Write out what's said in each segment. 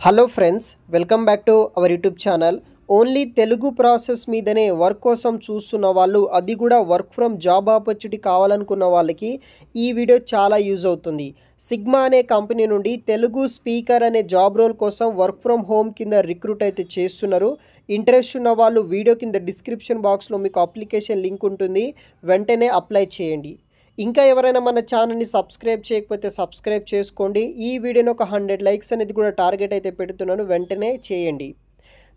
Hello friends, welcome back to our YouTube channel. Only Telugu process మీదనే work కోసం చూస్తున్న వాళ్ళు, అది కూడా వర్క్ ఫ్రమ్ జాబ్ ఆపర్చునిటీ కావాలనుకున్న వాళ్ళకి ఈ వీడియో చాలా యూజ్ అవుతుంది. సిగ్మా అనే కంపెనీ నుండి తెలుగు స్పీకర్ అనే జాబ్ రోల్ కోసం వర్క్ ఫ్రమ్ హోమ్ కింద రిక్రూట్ అయితే చేస్తున్నారు. ఇంట్రెస్ట్ ఉన్న వాళ్ళు వీడియో కింద డిస్క్రిప్షన్ బాక్స్లో మీకు అప్లికేషన్ లింక్ ఉంటుంది, వెంటనే అప్లై చేయండి. ఇంకా ఎవరైనా మన ఛానల్ని సబ్స్క్రైబ్ చేయకపోతే సబ్స్క్రైబ్ చేసుకోండి. ఈ వీడియోని ఒక 100 లైక్స్ అనేది కూడా టార్గెట్ అయితే పెడుతున్నాను, వెంటనే చేయండి.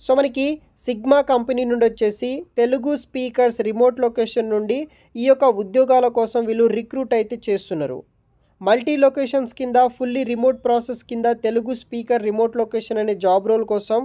సో మనకి సిగ్మా కంపెనీ నుండి వచ్చేసి తెలుగు స్పీకర్స్ రిమోట్ లొకేషన్ నుండి ఈ యొక్క ఉద్యోగాల కోసం వీళ్ళు రిక్రూట్ అయితే చేస్తున్నారు. మల్టీ లొకేషన్స్ కింద ఫుల్లీ రిమోట్ ప్రాసెస్ కింద తెలుగు స్పీకర్ రిమోట్ లొకేషన్ అనే జాబ్ రోల్ కోసం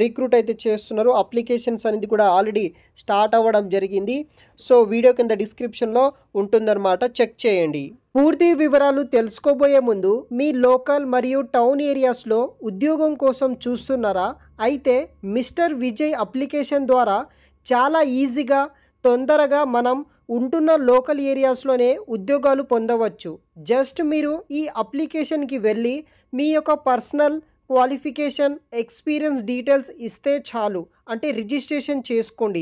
రిక్రూట్ అయితే చేస్తున్నారు. అప్లికేషన్స్ అనేది కూడా ఆల్రెడీ స్టార్ట్ అవ్వడం జరిగింది. సో వీడియో కింద డిస్క్రిప్షన్లో ఉంటుందన్నమాట, చెక్ చేయండి. పూర్తి వివరాలు తెలుసుకోబోయే ముందు, మీ లోకల్ మరియు టౌన్ ఏరియాస్లో ఉద్యోగం కోసం చూస్తున్నారా? అయితే మిస్టర్ విజయ్ అప్లికేషన్ ద్వారా చాలా ఈజీగా తొందరగా మనం ఉంటున్న లోకల్ ఏరియాస్లోనే ఉద్యోగాలు పొందవచ్చు. జస్ట్ మీరు ఈ అప్లికేషన్కి వెళ్ళి మీ యొక్క పర్సనల్ క్వాలిఫికేషన్, ఎక్స్పీరియన్స్ డీటెయిల్స్ ఇస్తే చాలు. అంటే రిజిస్ట్రేషన్ చేసుకోండి.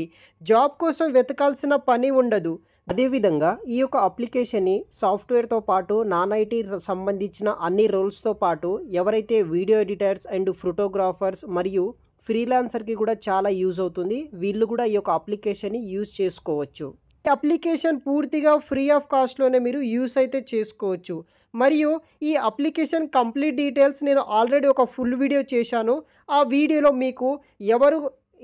జాబ్ కోసం వెతకాల్సిన పని ఉండదు. అదేవిధంగా ఈ యొక్క అప్లికేషన్ని సాఫ్ట్వేర్తో పాటు నాన్ ఐటీ సంబంధించిన అన్ని రోల్స్తో పాటు ఎవరైతే వీడియో ఎడిటర్స్ అండ్ ఫోటోగ్రాఫర్స్ మరియు ఫ్రీలాన్సర్కి కూడా చాలా యూజ్ అవుతుంది. వీళ్ళు కూడా ఈ యొక్క అప్లికేషన్ని యూజ్ చేసుకోవచ్చు. ఈ అప్లికేషన్ పూర్తిగా ఫ్రీ ఆఫ్ కాస్ట్లోనే మీరు యూస్ అయితే చేసుకోవచ్చు. మరియు ఈ అప్లికేషన్ కంప్లీట్ డీటెయిల్స్ నేను ఆల్రెడీ ఒక ఫుల్ వీడియో చేశాను. ఆ వీడియోలో మీకు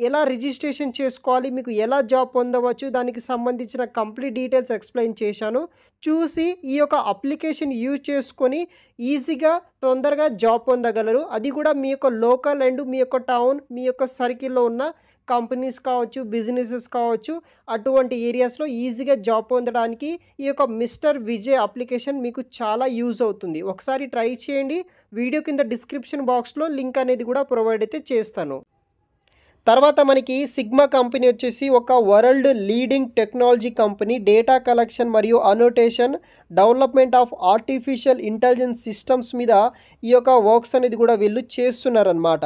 ఎలా రిజిస్ట్రేషన్ చేసుకోవాలి, మీకు ఎలా జాబ్ పొందవచ్చు, దానికి సంబంధించిన కంప్లీట్ డీటెయిల్స్ ఎక్స్ప్లెయిన్ చేశాను. చూసి ఈ యొక్క అప్లికేషన్ యూజ్ చేసుకొని ఈజీగా తొందరగా జాబ్ పొందగలరు. అది కూడా మీ యొక్క లోకల్ అండ్ మీ యొక్క టౌన్, మీ యొక్క సర్కిల్లో ఉన్న కంపెనీస్ కావచ్చు, బిజినెసెస్ కావచ్చు, అటువంటి ఏరియాస్లో ఈజీగా జాబ్ పొందడానికి ఈ యొక్క మిస్టర్ విజయ్ అప్లికేషన్ మీకు చాలా యూజ్ అవుతుంది. ఒకసారి ట్రై చేయండి. వీడియో కింద డిస్క్రిప్షన్ బాక్స్లో లింక్ అనేది కూడా ప్రొవైడ్ అయితే చేస్తాను. తర్వాత మనకి సిగ్మా కంపెనీ వచ్చేసి ఒక world leading technology company. Data collection మరియు annotation, development of artificial intelligence systems మీద ఈ యొక్క వర్క్స్ అనేది కూడా వీళ్ళు చేస్తున్నారనమాట.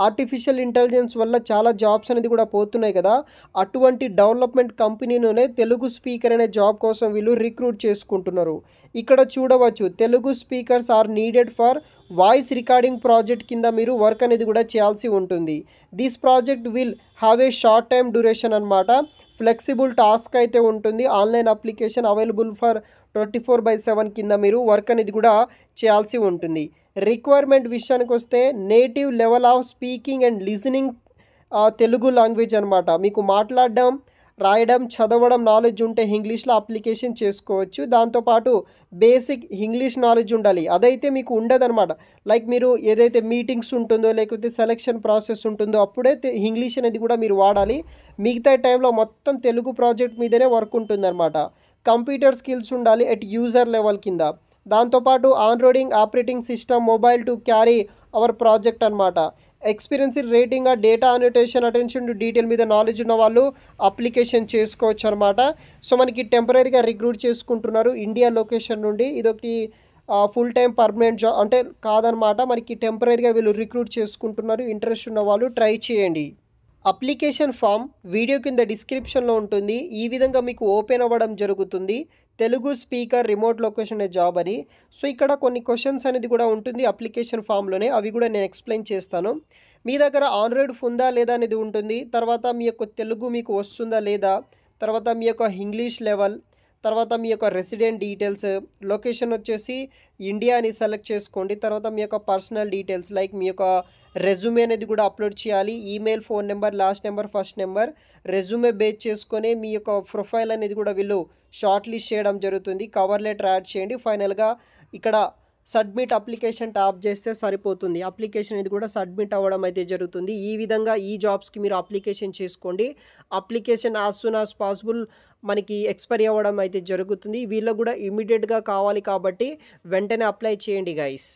ఆర్టిఫిషియల్ ఇంటెలిజెన్స్ వల్ల చాలా జాబ్స్ అనేది కూడా పోతున్నాయి కదా, అటువంటి డెవలప్మెంట్ కంపెనీలోనే తెలుగు స్పీకర్ అనే జాబ్ కోసం వీళ్ళు రిక్రూట్ చేసుకుంటున్నారు. ఇక్కడ చూడవచ్చు, Telugu speakers are needed for voice recording project కింద మీరు వర్క్ అనేది కూడా చేయాల్సి ఉంటుంది. This project will have a short time duration అనమాట. ఫ్లెక్సిబుల్ టాస్క్ అయితే ఉంటుంది. ఆన్లైన్ అప్లికేషన్ అవైలబుల్ ఫర్ 24/7 కింద మీరు వర్క్ అనేది కూడా చేయాల్సి ఉంటుంది. రిక్వైర్మెంట్ విషయానికి వస్తే native level of speaking and listening Telugu language అనమాట. మీకు మాట్లాడడం, రాయడం, చదవడం నాలెడ్జ్ ఉంటే ఇంగ్లీష్లో అప్లికేషన్ చేసుకోవచ్చు. దాంతోపాటు బేసిక్ ఇంగ్లీష్ నాలెడ్జ్ ఉండాలి. అదైతే మీకు ఉండదన్నమాట. లైక్ మీరు ఏదైతే మీటింగ్స్ ఉంటుందో లేకపోతే సెలక్షన్ ప్రాసెస్ ఉంటుందో అప్పుడే ఇంగ్లీష్ అనేది కూడా మీరు వాడాలి. మిగతా టైంలో మొత్తం తెలుగు ప్రాజెక్ట్ మీదనే వర్క్ ఉంటుందన్నమాట. కంప్యూటర్ స్కిల్స్ ఉండాలి ఎట్ యూజర్ లెవెల్ కింద. దాంతోపాటు ఆన్రోడింగ్ operating system mobile to carry our project అనమాట. Experience in rating, data annotation, attention to detail మీద నాలెడ్జ్ ఉన్న వాళ్ళు అప్లికేషన్ చేసుకోవచ్చు అనమాట. సో మనకి టెంపరీగా రిక్రూట్ చేసుకుంటున్నారు ఇండియా లొకేషన్ నుండి. ఇదొకటి ఫుల్ టైం పర్మనెంట్ జాబ్ అంటే కాదనమాట, మనకి టెంపరీగా వీళ్ళు రిక్రూట్ చేసుకుంటున్నారు. ఇంట్రెస్ట్ ఉన్న వాళ్ళు ట్రై చేయండి. అప్లికేషన్ ఫామ్ వీడియో కింద డిస్క్రిప్షన్లో ఉంటుంది. ఈ విధంగా మీకు ఓపెన్ అవ్వడం జరుగుతుంది. తెలుగు స్పీకర్ రిమోట్ లొకేషన్ అనే జాబ్ అని. సో ఇక్కడ కొన్ని క్వశ్చన్స్ అనేది కూడా ఉంటుంది అప్లికేషన్ ఫామ్లోనే, అవి కూడా నేను ఎక్స్ప్లెయిన్ చేస్తాను. మీ దగ్గర ఆండ్రాయిడ్ ఉందా లేదా అనేది ఉంటుంది. తర్వాత మీ యొక్క తెలుగు మీకు వస్తుందా లేదా, తర్వాత మీ యొక్క ఇంగ్లీష్ లెవెల్, తర్వాత మీ యొక్క రెసిడెంట్ డీటెయిల్స్, లొకేషన్ వచ్చేసి ఇండియా అని సెలెక్ట్ చేసుకోండి. తర్వాత మీ యొక్క పర్సనల్ డీటెయిల్స్ లైక్ మీ యొక్క రెజ్యూమే అనేది కూడా అప్లోడ్ చేయాలి. Email, phone number, last number, first number, resume base చేసుకొని మీ యొక్క ప్రొఫైల్ అనేది కూడా వీళ్ళు షార్ట్ లిస్ట్ చేయడం జరుగుతుంది. కవర్ లెటర్ యాడ్ చేయండి. ఫైనల్గా ఇక్కడ సబ్మిట్ అప్లికేషన్ ట్యాప్ చేస్తే సరిపోతుంది. అప్లికేషన్ ఇది కూడా సబ్మిట్ అవ్వడం అయితే జరుగుతుంది. ఈ విధంగా ఈ జాబ్స్కి మీరు అప్లికేషన్ చేసుకోండి. Application as soon as possible మనకి ఎక్స్పైరీ అవ్వడం అయితే జరుగుతుంది. వీళ్ళకు కూడా ఇమీడియట్గా కావాలి కాబట్టి వెంటనే అప్లై చేయండి గైస్.